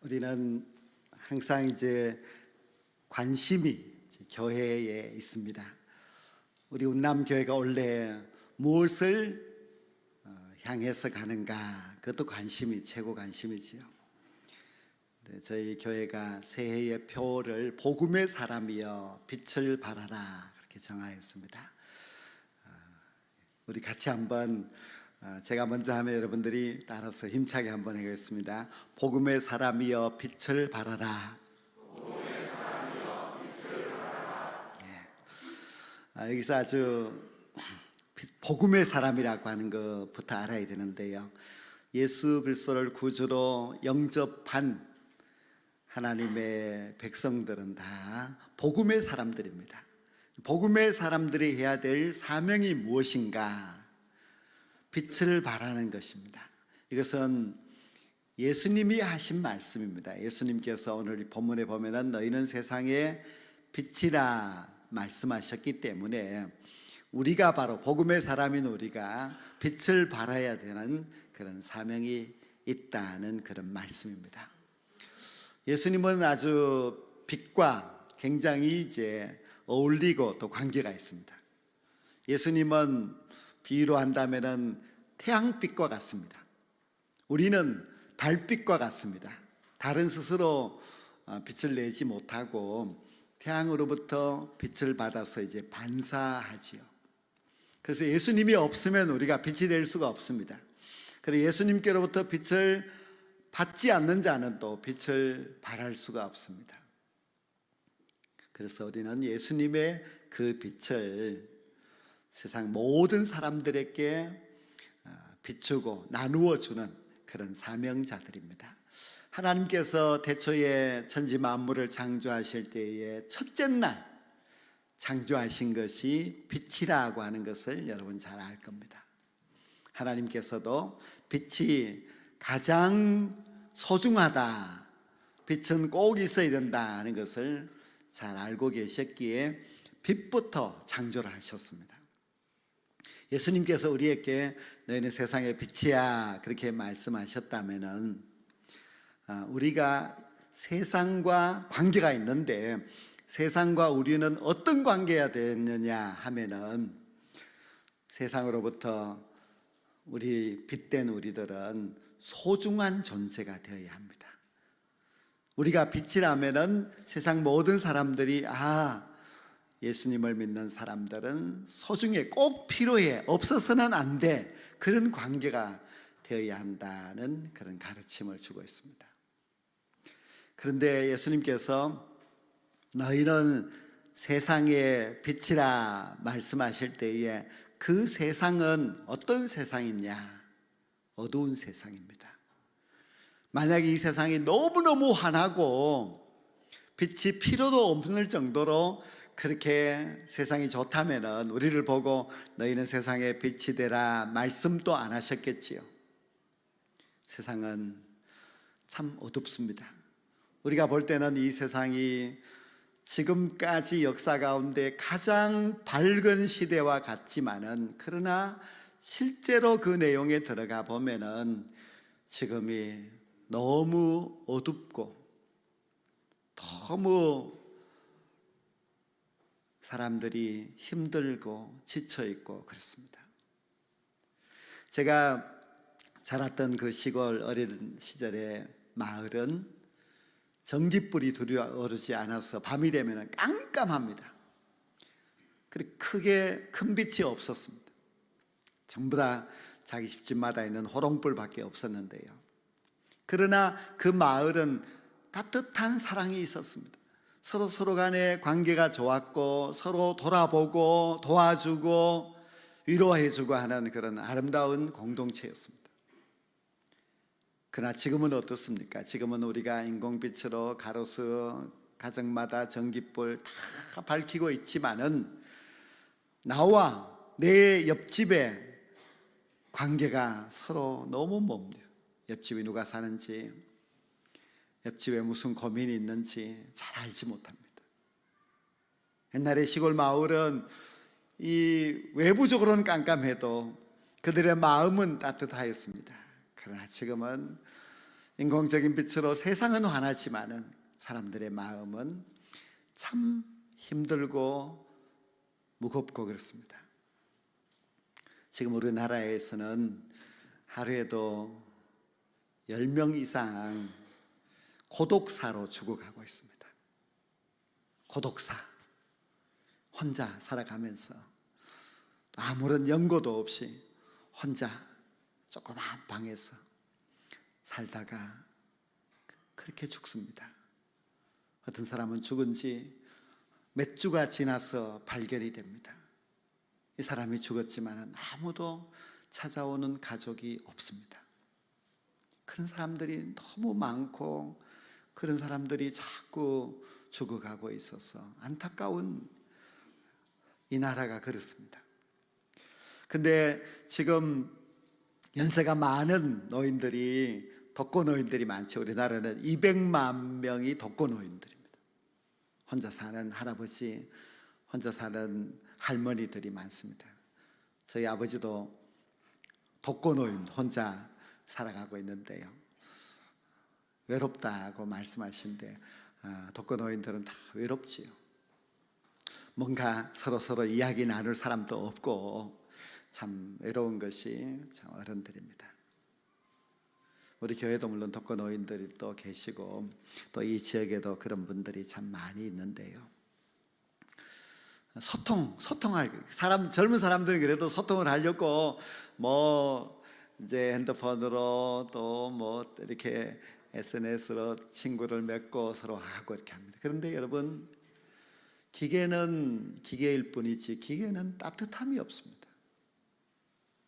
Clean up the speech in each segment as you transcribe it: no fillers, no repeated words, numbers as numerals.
우리는 항상 관심이 교회에 있습니다. 우리 운남교회가 원래 무엇을 향해서 가는가, 그것도 관심이 최고 관심이지요. 저희 교회가 새해의 표를 복음의 사람이여 빛을 발하라 그렇게 정하였습니다. 우리 같이 한번 제가 먼저 하면 여러분들이 따라서 힘차게 한번 해보겠습니다. 복음의 사람이여 빛을 발하라. 여기서 아주 복음의 사람이라고 하는 것부터 알아야 되는데요, 예수 그리스도를 구주로 영접한 하나님의 백성들은 다 복음의 사람들입니다. 복음의 사람들이 해야 될 사명이 무엇인가? 빛을 발하는 것입니다. 이것은 예수님이 하신 말씀입니다. 예수님께서 오늘 이 본문에 보면은 너희는 세상의 빛이라 말씀하셨기 때문에 우리가 바로 복음의 사람인 우리가 빛을 발해야 되는 그런 사명이 있다는 그런 말씀입니다. 예수님은 아주 빛과 굉장히 어울리고 또 관계가 있습니다. 예수님은 비유로 한다면은 태양빛과 같습니다. 우리는 달빛과 같습니다. 달은 스스로 빛을 내지 못하고 태양으로부터 빛을 받아서 반사하지요. 그래서 예수님이 없으면 우리가 빛이 될 수가 없습니다. 그리고 예수님께로부터 빛을 받지 않는 자는 또 빛을 발할 수가 없습니다. 그래서 우리는 예수님의 그 빛을 세상 모든 사람들에게 비추고 나누어 주는 그런 사명자들입니다. 하나님께서 태초에 천지 만물을 창조하실 때에 첫째 날 창조하신 것이 빛이라고 하는 것을 여러분 잘 알 겁니다. 하나님께서도 빛이 가장 소중하다, 빛은 꼭 있어야 된다는 것을 잘 알고 계셨기에 빛부터 창조를 하셨습니다. 예수님께서 우리에게 너희는 세상의 빛이야 그렇게 말씀하셨다면은 우리가 세상과 관계가 있는데 세상과 우리는 어떤 관계가 되느냐 하면은 세상으로부터 우리 빛된 우리들은 소중한 존재가 되어야 합니다. 우리가 빛이라면은 세상 모든 사람들이 예수님을 믿는 사람들은 소중해, 꼭 필요해, 없어서는 안 돼, 그런 관계가 되어야 한다는 그런 가르침을 주고 있습니다. 그런데 예수님께서 너희는 세상의 빛이라 말씀하실 때에 그 세상은 어떤 세상이냐? 어두운 세상입니다. 만약에 이 세상이 너무너무 환하고 빛이 필요도 없을 정도로 그렇게 세상이 좋다면은 우리를 보고 너희는 세상의 빛이 되라 말씀도 안 하셨겠지요. 세상은 참 어둡습니다. 우리가 볼 때는 이 세상이 지금까지 역사 가운데 가장 밝은 시대와 같지만은 그러나 실제로 그 내용에 들어가 보면은 지금이 너무 어둡고 너무 사람들이 힘들고 지쳐있고 그렇습니다. 제가 자랐던 그 시골 어린 시절의 마을은 전깃불이 들어오지 않아서 밤이 되면 깜깜합니다. 그리고 크게 큰 빛이 없었습니다. 전부 다 자기 집집마다 있는 호롱불밖에 없었는데요, 그러나 그 마을은 따뜻한 사랑이 있었습니다. 서로 간의 관계가 좋았고 서로 돌아보고 도와주고 위로해주고 하는 그런 아름다운 공동체였습니다. 그러나 지금은 어떻습니까? 지금은 우리가 인공빛으로 가로수 가정마다 전깃불 다 밝히고 있지만은 나와 내 옆집의 관계가 서로 너무 멉니다. 옆집이 누가 사는지, 옆집에 무슨 고민이 있는지 잘 알지 못합니다. 옛날에 시골 마을은 이 외부적으로는 깜깜해도 그들의 마음은 따뜻하였습니다. 그러나 지금은 인공적인 빛으로 세상은 환하지만은 사람들의 마음은 참 힘들고 무겁고 그렇습니다. 지금 우리나라에서는 하루에도 10명 이상 고독사로 죽어가고 있습니다. 고독사, 혼자 살아가면서 아무런 연고도 없이 혼자 조그마한 방에서 살다가 그렇게 죽습니다. 어떤 사람은 죽은 지 몇 주가 지나서 발견이 됩니다. 이 사람이 죽었지만 아무도 찾아오는 가족이 없습니다. 그런 사람들이 너무 많고 그런 사람들이 자꾸 죽어가고 있어서 안타까운 이 나라가 그렇습니다. 근데 지금 연세가 많은 노인들이, 독거노인들이 많죠. 우리나라는 200만 명이 독거노인들입니다. 혼자 사는 할아버지, 혼자 사는 할머니들이 많습니다. 저희 아버지도 독거노인 혼자 살아가고 있는데요, 외롭다고 말씀하시는데 독거노인들은 다 외롭지요. 뭔가 서로 이야기 나눌 사람도 없고 참 외로운 것이 참 어른들입니다. 우리 교회도 물론 독거노인들이 또 계시고 또 이 지역에도 그런 분들이 참 많이 있는데요, 소통할 젊은 사람들은 그래도 소통을 하려고 이제 핸드폰으로 또 이렇게 SNS로 친구를 맺고 서로 하고 이렇게 합니다. 그런데 여러분, 기계는 기계일 뿐이지 기계는 따뜻함이 없습니다.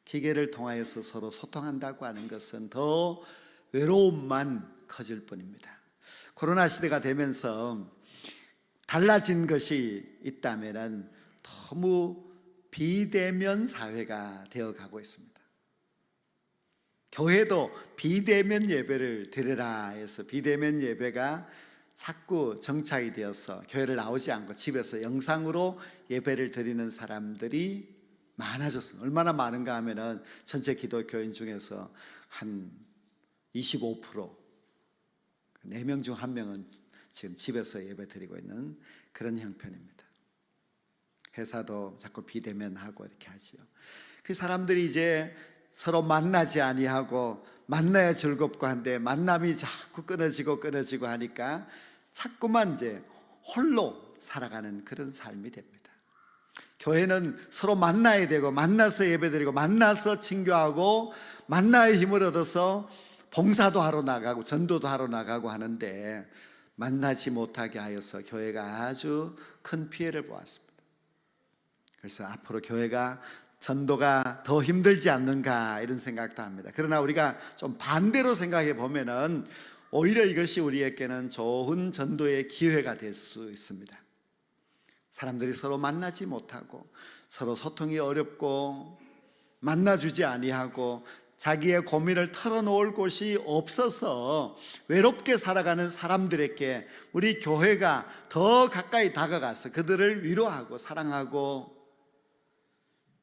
기계를 통하여서 서로 소통한다고 하는 것은 더 외로움만 커질 뿐입니다. 코로나 시대가 되면서 달라진 것이 있다면 너무 비대면 사회가 되어가고 있습니다. 교회도 비대면 예배를 드리라 해서 비대면 예배가 자꾸 정착이 되어서 교회를 나오지 않고 집에서 영상으로 예배를 드리는 사람들이 많아졌습니다. 얼마나 많은가 하면은 전체 기독교인 중에서 한 25%, 4명 중 1명은 지금 집에서 예배 드리고 있는 그런 형편입니다. 회사도 자꾸 비대면하고 이렇게 하지요. 그 사람들이 이제 서로 만나지 아니하고 만나야 즐겁고 한데 만남이 자꾸 끊어지고 하니까 자꾸만 이제 홀로 살아가는 그런 삶이 됩니다. 교회는 서로 만나야 되고 만나서 예배드리고 만나서 친교하고 만나의 힘을 얻어서 봉사도 하러 나가고 전도도 하러 나가고 하는데 만나지 못하게 하여서 교회가 아주 큰 피해를 보았습니다. 그래서 앞으로 교회가 전도가 더 힘들지 않는가 이런 생각도 합니다. 그러나 우리가 좀 반대로 생각해 보면은 오히려 이것이 우리에게는 좋은 전도의 기회가 될 수 있습니다. 사람들이 서로 만나지 못하고 서로 소통이 어렵고 만나주지 아니하고 자기의 고민을 털어놓을 곳이 없어서 외롭게 살아가는 사람들에게 우리 교회가 더 가까이 다가가서 그들을 위로하고 사랑하고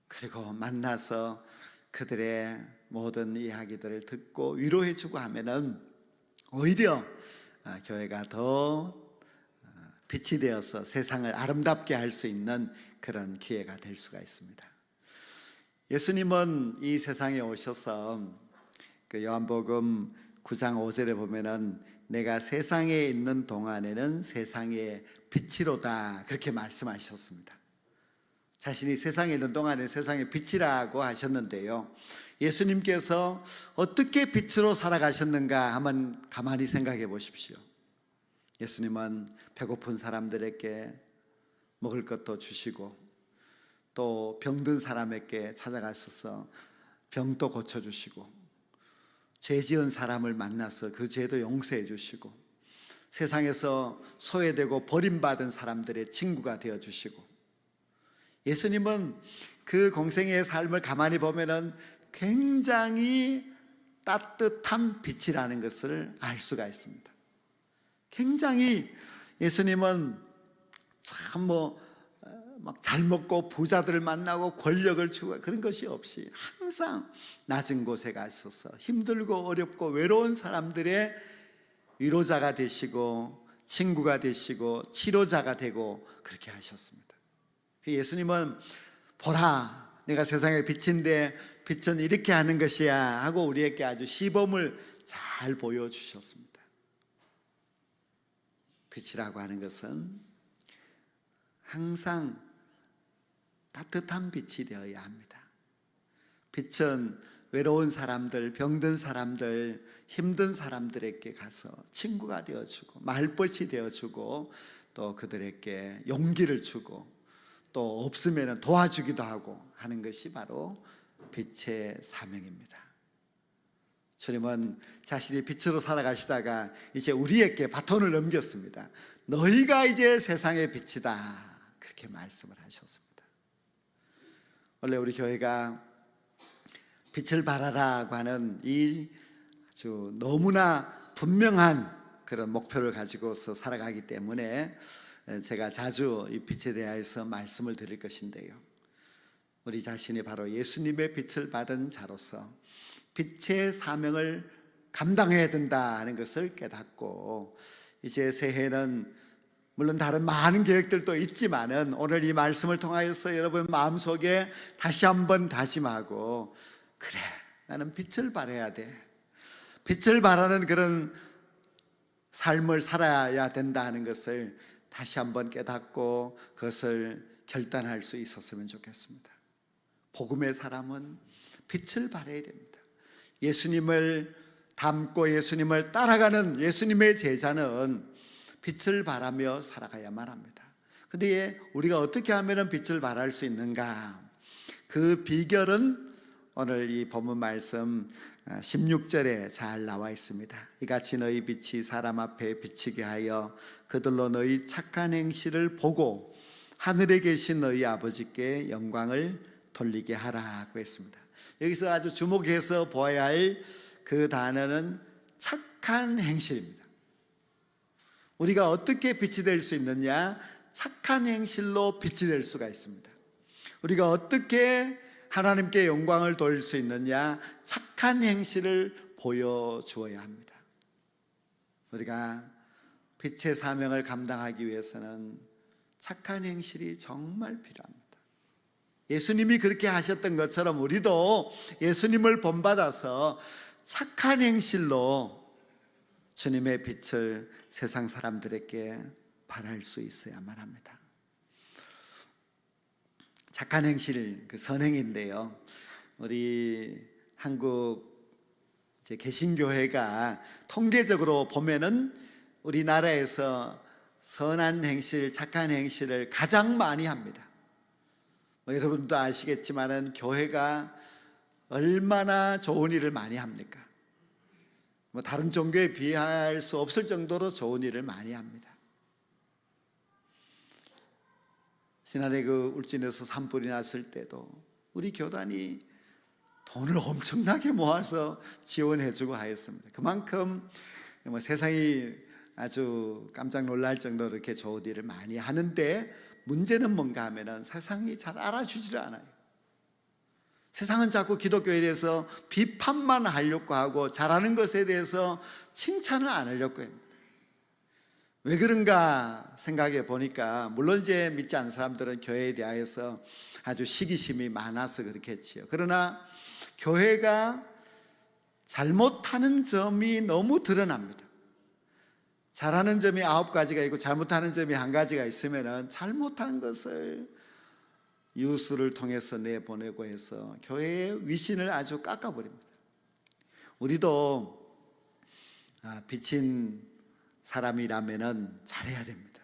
그리고 만나서 그들의 모든 이야기들을 듣고 위로해주고 하면은 오히려 교회가 더 빛이 되어서 세상을 아름답게 할 수 있는 그런 기회가 될 수가 있습니다. 예수님은 이 세상에 오셔서 그 요한복음 9장 5절에 보면은 내가 세상에 있는 동안에는 세상의 빛이로다 그렇게 말씀하셨습니다. 자신이 세상에 있는 동안에 세상의 빛이라고 하셨는데요, 예수님께서 어떻게 빛으로 살아가셨는가 한번 가만히 생각해 보십시오. 예수님은 배고픈 사람들에게 먹을 것도 주시고 또 병든 사람에게 찾아가셔서 병도 고쳐주시고 죄 지은 사람을 만나서 그 죄도 용서해 주시고 세상에서 소외되고 버림받은 사람들의 친구가 되어주시고, 예수님은 그 공생애의 삶을 가만히 보면은 굉장히 따뜻한 빛이라는 것을 알 수가 있습니다. 굉장히 예수님은 참 막 잘 먹고 부자들을 만나고 권력을 추구하고 그런 것이 없이 항상 낮은 곳에 가셔서 힘들고 어렵고 외로운 사람들의 위로자가 되시고 친구가 되시고 치료자가 되고 그렇게 하셨습니다. 예수님은 보라, 내가 세상의 빛인데 빛은 이렇게 하는 것이야 하고 우리에게 아주 시범을 잘 보여주셨습니다. 빛이라고 하는 것은 항상 따뜻한 빛이 되어야 합니다. 빛은 외로운 사람들, 병든 사람들, 힘든 사람들에게 가서 친구가 되어주고 말벗이 되어주고 또 그들에게 용기를 주고 또 없으면 도와주기도 하고 하는 것이 바로 빛의 사명입니다. 주님은 자신이 빛으로 살아가시다가 이제 우리에게 바톤을 넘겼습니다. 너희가 이제 세상의 빛이다, 그렇게 말씀을 하셨습니다. 원래 우리 교회가 빛을 발하라고 하는 이 아주 너무나 분명한 그런 목표를 가지고서 살아가기 때문에 제가 자주 이 빛에 대해서 말씀을 드릴 것인데요, 우리 자신이 바로 예수님의 빛을 받은 자로서 빛의 사명을 감당해야 된다는 것을 깨닫고, 이제 새해는 물론 다른 많은 계획들도 있지만은 오늘 이 말씀을 통하여서 여러분 마음속에 다시 한번 다짐하고, 그래, 나는 빛을 발해야 돼, 빛을 발하는 그런 삶을 살아야 된다는 것을 다시 한번 깨닫고 그것을 결단할 수 있었으면 좋겠습니다. 복음의 사람은 빛을 발해야 됩니다. 예수님을 닮고 예수님을 따라가는 예수님의 제자는 빛을 발하며 살아가야만 합니다. 그런데 우리가 어떻게 하면 빛을 발할 수 있는가? 그 비결은 오늘 이 본문 말씀 16절에 잘 나와 있습니다. 이같이 너희 빛이 사람 앞에 비치게 하여 그들로 너희 착한 행실을 보고 하늘에 계신 너희 아버지께 영광을 돌리게 하라고 했습니다. 여기서 아주 주목해서 보아야 할 그 단어는 착한 행실입니다. 우리가 어떻게 빛이 될 수 있느냐? 착한 행실로 빛이 될 수가 있습니다. 우리가 어떻게 하나님께 영광을 돌릴 수 있느냐? 착한 행실을 보여주어야 합니다. 우리가 빛의 사명을 감당하기 위해서는 착한 행실이 정말 필요합니다. 예수님이 그렇게 하셨던 것처럼 우리도 예수님을 본받아서 착한 행실로 주님의 빛을 세상 사람들에게 발할 수 있어야만 합니다. 착한 행실, 그 선행인데요, 우리 한국 이제 개신교회가 통계적으로 보면은 우리나라에서 선한 행실, 착한 행실을 가장 많이 합니다. 여러분도 아시겠지만은 교회가 얼마나 좋은 일을 많이 합니까? 다른 종교에 비할 수 없을 정도로 좋은 일을 많이 합니다. 지난해 그 울진에서 산불이 났을 때도 우리 교단이 돈을 엄청나게 모아서 지원해주고 하였습니다. 그만큼 세상이 아주 깜짝 놀랄 정도로 이렇게 좋은 일을 많이 하는데, 문제는 뭔가 하면은 세상이 잘 알아주지를 않아요. 세상은 자꾸 기독교에 대해서 비판만 하려고 하고 잘하는 것에 대해서 칭찬을 안 하려고 합니다. 왜 그런가 생각해 보니까, 물론 이제 믿지 않는 사람들은 교회에 대하여서 아주 시기심이 많아서 그렇겠지요. 그러나 교회가 잘못하는 점이 너무 드러납니다. 잘하는 점이 9가지가 있고 잘못하는 점이 1가지가 있으면 잘못한 것을 뉴스를 통해서 내보내고 해서 교회의 위신을 아주 깎아버립니다. 우리도 비친 사람이라면 잘해야 됩니다.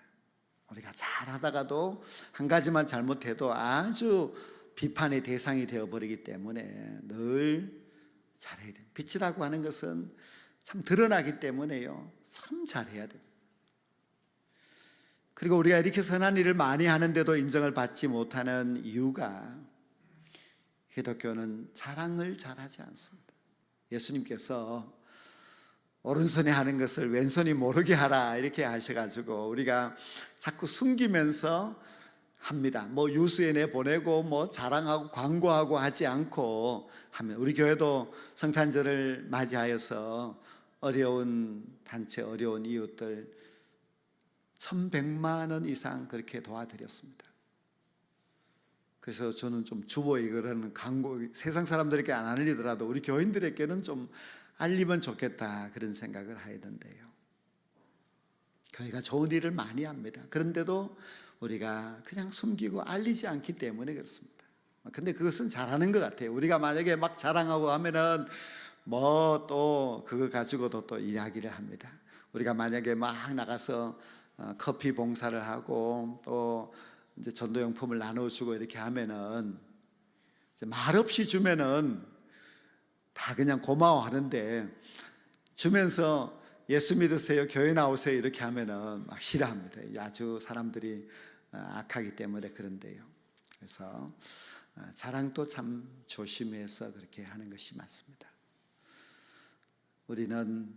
우리가 잘하다가도 한 가지만 잘못해도 아주 비판의 대상이 되어버리기 때문에 늘 잘해야 됩니다. 빛이라고 하는 것은 참 드러나기 때문에요, 참 잘해야 됩니다. 그리고 우리가 이렇게 선한 일을 많이 하는데도 인정을 받지 못하는 이유가, 기독교는 자랑을 잘하지 않습니다. 예수님께서 오른손에 하는 것을 왼손이 모르게 하라 이렇게 하셔가지고 우리가 자꾸 숨기면서 합니다. 뭐 유수에 내보내고 뭐 자랑하고 광고하고 하지 않고 하면, 우리 교회도 성탄절을 맞이하여서 어려운 단체, 어려운 이웃들 1,100만 원 이상 그렇게 도와드렸습니다. 그래서 저는 좀 주보에 그러는 광고, 세상 사람들에게 안 알리더라도 우리 교인들에게는 좀 알리면 좋겠다, 그런 생각을 하던데요. 교회가 좋은 일을 많이 합니다. 그런데도 우리가 그냥 숨기고 알리지 않기 때문에 그렇습니다. 근데 그것은 잘하는 것 같아요. 우리가 만약에 막 자랑하고 하면은 뭐 또 그거 가지고도 또 이야기를 합니다. 우리가 만약에 막 나가서 커피 봉사를 하고 또 이제 전도용품을 나눠주고 이렇게 하면은 이제 말없이 주면은 다 그냥 고마워하는데, 주면서 예수 믿으세요, 교회 나오세요 이렇게 하면은 막 싫어합니다. 아주 사람들이 악하기 때문에 그런데요. 그래서 자랑도 참 조심해서 그렇게 하는 것이 맞습니다. 우리는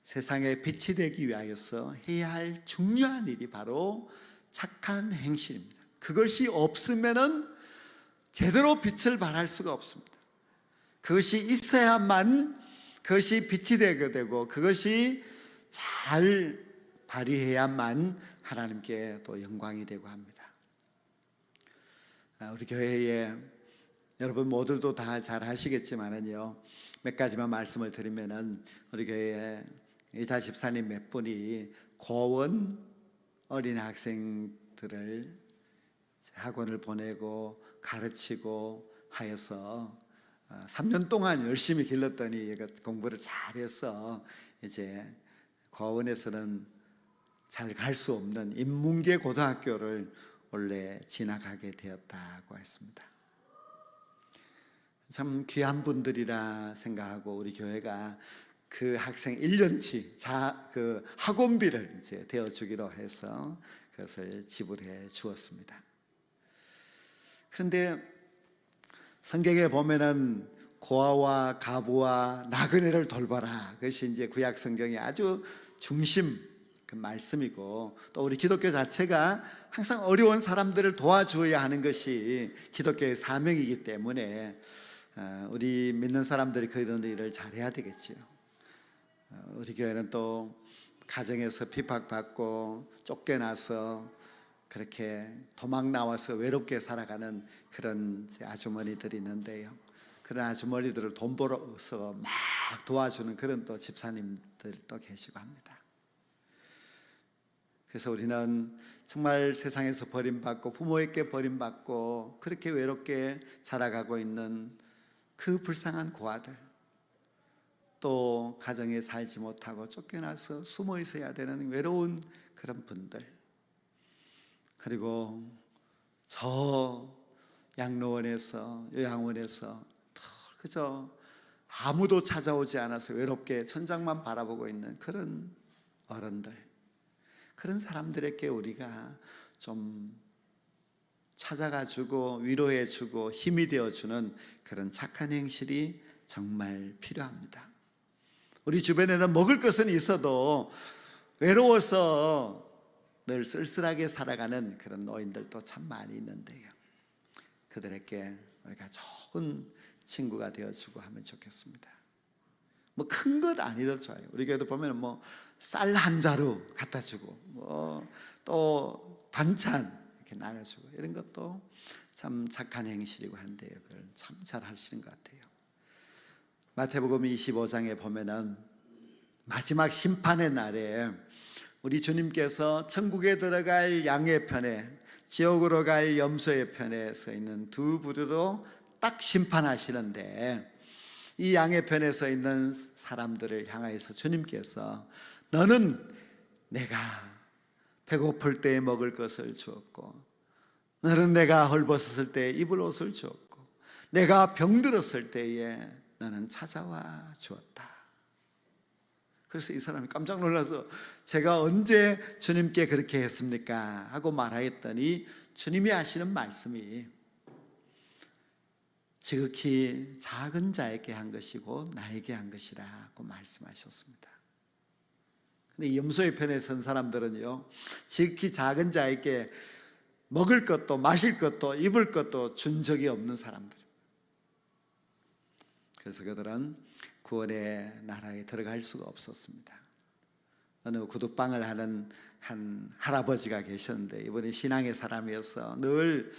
세상에 빛이 되기 위하여서 해야 할 중요한 일이 바로 착한 행실입니다. 그것이 없으면은 제대로 빛을 발할 수가 없습니다. 그것이 있어야만 그것이 빛이 되게 되고, 그것이 잘 발휘해야만 하나님께 또 영광이 되고 합니다. 우리 교회에 여러분 모두도 다 잘 아시겠지만은요, 몇 가지만 말씀을 드리면은, 우리 교회에 이자 집사님 몇 분이 고원 어린 학생들을 학원을 보내고 가르치고 하여서 3년 동안 열심히 길렀더니 얘가 공부를 잘해서 이제 고원에서는 잘 갈 수 없는 인문계 고등학교를 원래 진학하게 되었다고 했습니다. 참 귀한 분들이라 생각하고 우리 교회가 그 학생 1년치 그 학원비를 이제 대어주기로 해서 그것을 지불해 주었습니다. 그런데 성경에 보면은 고아와 가부와 나그네를 돌봐라, 그것이 이제 구약 성경의 아주 중심 그 말씀이고, 또 우리 기독교 자체가 항상 어려운 사람들을 도와줘야 하는 것이 기독교의 사명이기 때문에 우리 믿는 사람들이 그런 일을 잘해야 되겠지요. 우리 교회는 또 가정에서 핍박받고 쫓겨나서 그렇게 도망 나와서 외롭게 살아가는 그런 아주머니들이 있는데요, 그런 아주머니들을 돈 벌어서 막 도와주는 그런 또 집사님들도 계시고 합니다. 그래서 우리는 정말 세상에서 버림받고 부모에게 버림받고 그렇게 외롭게 자라가고 있는 그 불쌍한 고아들, 또 가정에 살지 못하고 쫓겨나서 숨어 있어야 되는 외로운 그런 분들, 그리고 저 양로원에서 요양원에서 그저 아무도 찾아오지 않아서 외롭게 천장만 바라보고 있는 그런 어른들, 그런 사람들에게 우리가 좀 찾아가주고 위로해주고 힘이 되어주는 그런 착한 행실이 정말 필요합니다. 우리 주변에는 먹을 것은 있어도 외로워서 늘 쓸쓸하게 살아가는 그런 노인들도 참 많이 있는데요, 그들에게 우리가 좋은 친구가 되어주고 하면 좋겠습니다. 뭐 큰 것 아니더라도 좋아요. 우리 교회도 보면 뭐 쌀 한 자루 갖다 주고 뭐 또 반찬 이렇게 나눠주고 이런 것도 참 착한 행실이고 한데요, 그걸 참 잘 하시는 것 같아요. 마태복음 25장에 보면은 마지막 심판의 날에 우리 주님께서 천국에 들어갈 양의 편에, 지옥으로 갈 염소의 편에 서 있는 두 부류로 딱 심판하시는데, 이 양의 편에 서 있는 사람들을 향하여서 주님께서 너는 내가 배고플 때에 먹을 것을 주었고, 너는 내가 헐벗었을 때에 입을 옷을 주었고, 내가 병들었을 때에 너는 찾아와 주었다. 그래서 이 사람이 깜짝 놀라서 제가 언제 주님께 그렇게 했습니까? 하고 말하였더니 주님이 하시는 말씀이 지극히 작은 자에게 한 것이고 나에게 한 것이라고 말씀하셨습니다. 근데 염소의 편에 선 사람들은요, 지극히 작은 자에게 먹을 것도 마실 것도 입을 것도 준 적이 없는 사람들. 그래서 그들은 구원의 나라에 들어갈 수가 없었습니다. 어느 구두방을 하는 한 할아버지가 계셨는데, 이분이 신앙의 사람이어서 늘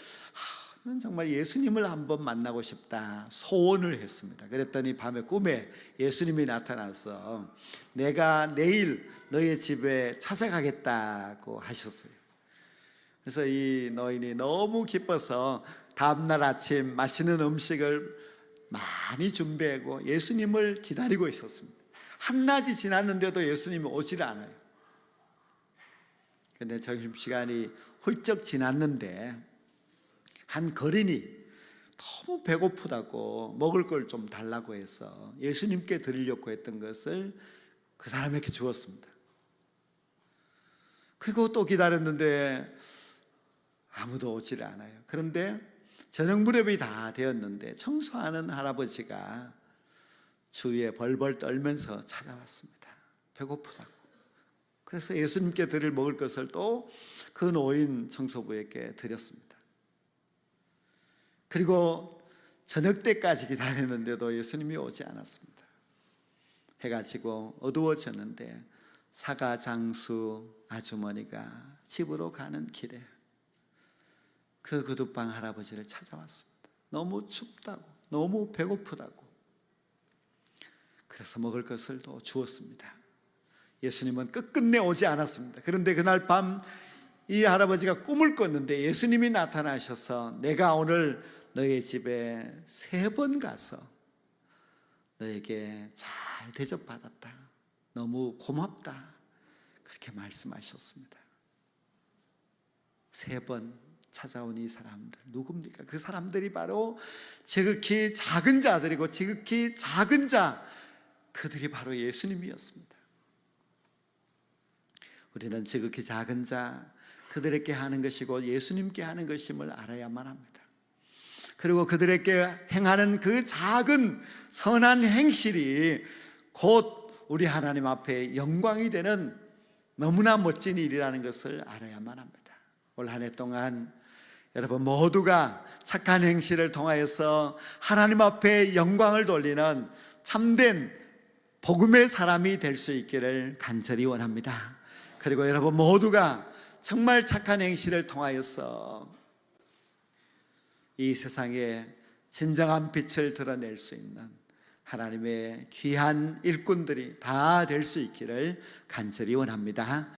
는 정말 예수님을 한번 만나고 싶다 소원을 했습니다. 그랬더니 밤에 꿈에 예수님이 나타나서 내가 내일 너의 집에 찾아가겠다고 하셨어요. 그래서 이 노인이 너무 기뻐서 다음날 아침 맛있는 음식을 많이 준비하고 예수님을 기다리고 있었습니다. 한낮이 지났는데도 예수님이 오질 않아요. 그런데 점심시간이 훌쩍 지났는데 한 거린이 너무 배고프다고 먹을 걸 좀 달라고 해서 예수님께 드리려고 했던 것을 그 사람에게 주었습니다. 그리고 또 기다렸는데 아무도 오질 않아요. 그런데 저녁 무렵이 다 되었는데 청소하는 할아버지가 주위에 벌벌 떨면서 찾아왔습니다. 배고프다고. 그래서 예수님께 드릴 먹을 것을 또 그 노인 청소부에게 드렸습니다. 그리고 저녁 때까지 기다렸는데도 예수님이 오지 않았습니다. 해가 지고 어두워졌는데 사가장수 아주머니가 집으로 가는 길에 그 구두방 할아버지를 찾아왔습니다. 너무 춥다고, 너무 배고프다고. 그래서 먹을 것을 또 주었습니다. 예수님은 끝끝내 오지 않았습니다. 그런데 그날 밤 이 할아버지가 꿈을 꿨는데 예수님이 나타나셔서 내가 오늘 너의 집에 3번 가서 너에게 잘 대접받았다. 너무 고맙다. 그렇게 말씀하셨습니다. 3번 찾아온 이 사람들 누굽니까? 그 사람들이 바로 지극히 작은 자들이고 지극히 작은 자, 그들이 바로 예수님이었습니다. 우리는 지극히 작은 자 그들에게 하는 것이고 예수님께 하는 것임을 알아야만 합니다. 그리고 그들에게 행하는 그 작은 선한 행실이 곧 우리 하나님 앞에 영광이 되는 너무나 멋진 일이라는 것을 알아야만 합니다. 올 한 해 동안 여러분 모두가 착한 행실을 통하여서 하나님 앞에 영광을 돌리는 참된 복음의 사람이 될 수 있기를 간절히 원합니다. 그리고 여러분 모두가 정말 착한 행실을 통하여서 이 세상에 진정한 빛을 드러낼 수 있는 하나님의 귀한 일꾼들이 다 될 수 있기를 간절히 원합니다.